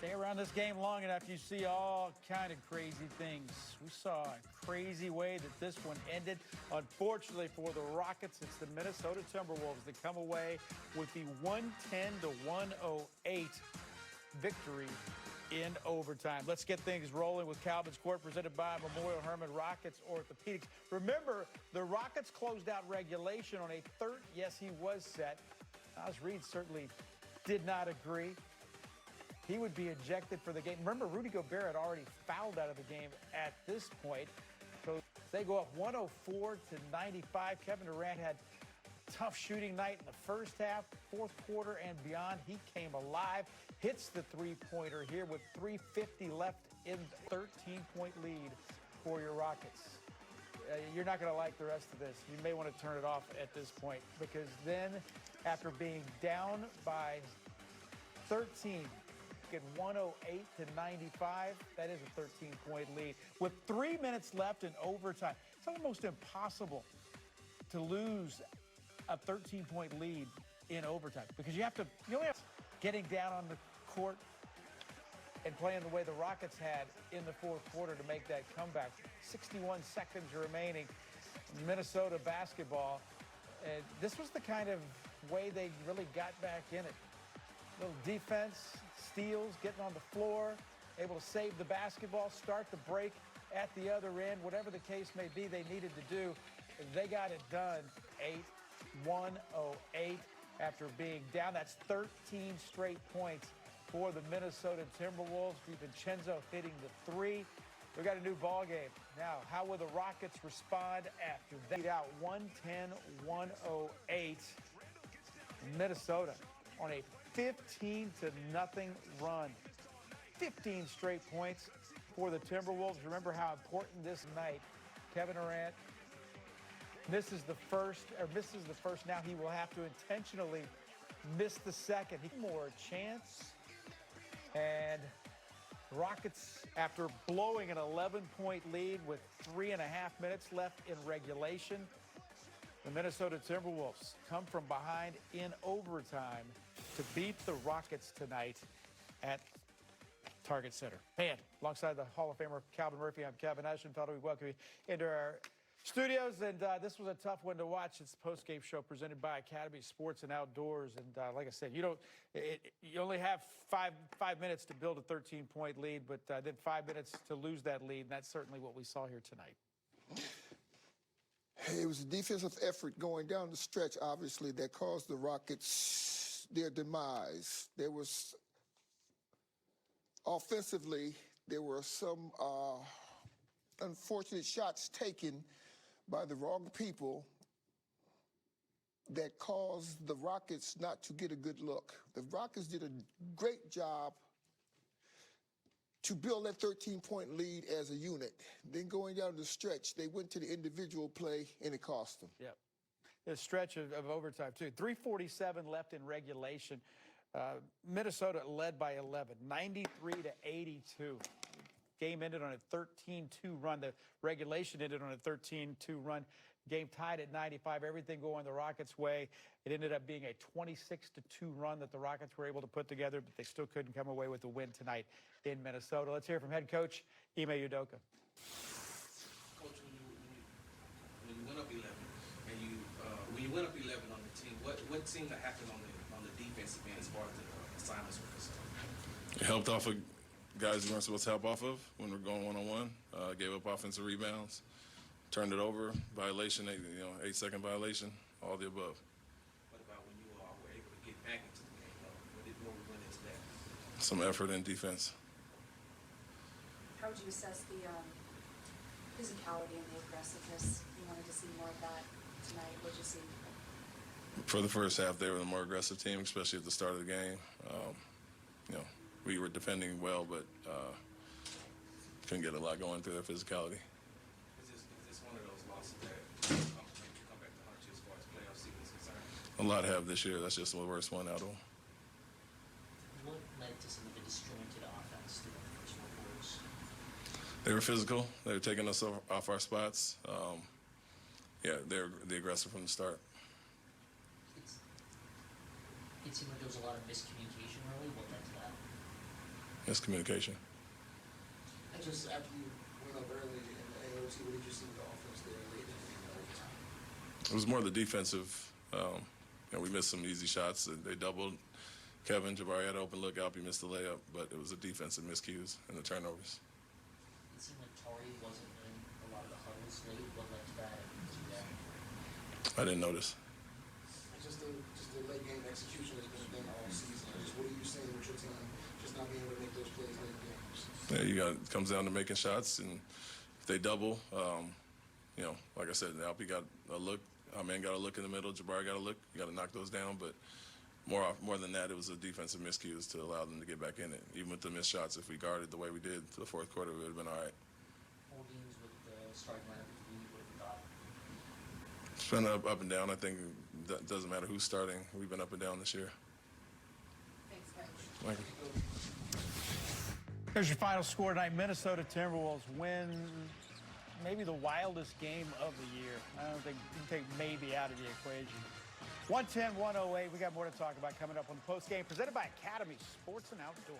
Stay around this game long enough, you see all kind of crazy things. We saw a crazy way that this one ended. Unfortunately for the Rockets, it's the Minnesota Timberwolves that come away with the 110-108 victory in overtime. Let's get things rolling with Calvin's Court, presented by Memorial Hermann Rockets Orthopedics. Remember, the Rockets closed out regulation on a third. Yes, he was set. Naz Reid certainly did not agree. He would be ejected for the game. Remember, Rudy Gobert had already fouled out of the game at this point. So they go up 104-95. Kevin Durant had a tough shooting night in the first half, fourth quarter and beyond. He came alive, hits the three-pointer here with 3:50 left in 13-point lead for your Rockets. You're not going to like the rest of this. You may want to turn it off at this point, because then after being down by 13, at 108-95, that is a 13-point lead. With 3 minutes left in overtime, it's almost impossible to lose a 13-point lead in overtime, because you only have getting down on the court and playing the way the Rockets had in the fourth quarter to make that comeback. 61 seconds remaining. Minnesota basketball. And this was the kind of way they really got back in it. Little defense, steals, getting on the floor, able to save the basketball, start the break at the other end. Whatever the case may be, they needed to do. They got it done. 108 after being down. That's 13 straight points for the Minnesota Timberwolves. DiVincenzo hitting the three. We got a new ball game. Now, how will the Rockets respond after that? Out 110-108. Minnesota on a 15-0 run. 15 straight points for the Timberwolves. Remember how important this night. Kevin Durant misses the first. Now he will have to intentionally miss the second. More chance. And Rockets, after blowing an 11-point lead with 3.5 minutes left in regulation, the Minnesota Timberwolves come from behind in overtime to beat the Rockets tonight at Target Center. And alongside the Hall of Famer Calvin Murphy, I'm Kevin Eschenfelder. We welcome you into our studios, and this was a tough one to watch. It's the post-game show presented by Academy Sports and Outdoors, and like I said, you only have five minutes to build a 13-point lead, but then 5 minutes to lose that lead, and that's certainly what we saw here tonight. It was a defensive effort going down the stretch, obviously, that caused the Rockets their demise. There was, offensively, there were some unfortunate shots taken by the wrong people that caused the Rockets not to get a good look. The Rockets did a great job to build that 13-point lead as a unit. Then going down the stretch, they went to the individual play, and it cost them. Yep. A stretch of overtime, too. 3:47 left in regulation. Minnesota led by 11, 93-82. Game ended on a 13-2 run. The regulation ended on a 13-2 run. Game tied at 95. Everything going the Rockets' way. It ended up being a 26-2 run that the Rockets were able to put together, but they still couldn't come away with the win tonight in Minnesota. Let's hear from head coach Ime Udoka. Coach, when you went up 11, and when you went up 11 on the team, what seemed to happen on the defensive end as far as the assignments were concerned? It helped off of guys we weren't supposed to help off of when we're going one-on-one. Gave up offensive rebounds, turned it over, violation, 8-second violation, all the above. What about when you all were able to get back into the game? What went into that? Some effort in defense. How would you assess the physicality and the aggressiveness? You wanted to see more of that tonight. What did you see? For the first half, they were the more aggressive team, especially at the start of the game. We were defending well, but couldn't get a lot going through their physicality. Is this one of those losses that you come back to haunt you as far as playoff season is concerned? A lot have this year. That's just the worst one out of them. What led to some of the disjointed offense through the first 4 quarters? They were physical. They were taking us off our spots. They're the aggressor from the start. It seemed like there was a lot of miscommunication early. What led to that? miscommunication. And just after you went up early in the AOT, what did you see with the offense there late in the overtime? It was more the defensive. We missed some easy shots. They doubled. Kevin Jabari had an open look. Alpi missed the layup, but it was the defensive miscues and the turnovers. It seemed like Tari wasn't in a lot of the huddles late. What led to that? I didn't notice. Just the late game execution has been a thing all season. Just what are you seeing with your team just not being able to make those plays late in games? Yeah, it comes down to making shots, and if they double, like I said, Alpi got a look. Our man got a look in the middle. Jabari got a look. You got to knock those down, but more than that, it was a defensive miscues to allow them to get back in it. Even with the missed shots, if we guarded the way we did to the fourth quarter, it would have been all right. 4 games with the starting lineup, what have you thought? It's been up and down. I think it doesn't matter who's starting. We've been up and down this year. Thanks, Coach. Thank you. Here's your final score tonight. Minnesota Timberwolves win maybe the wildest game of the year. I don't think you can take maybe out of the equation. 110-108. We got more to talk about coming up on the post game presented by Academy Sports and Outdoors.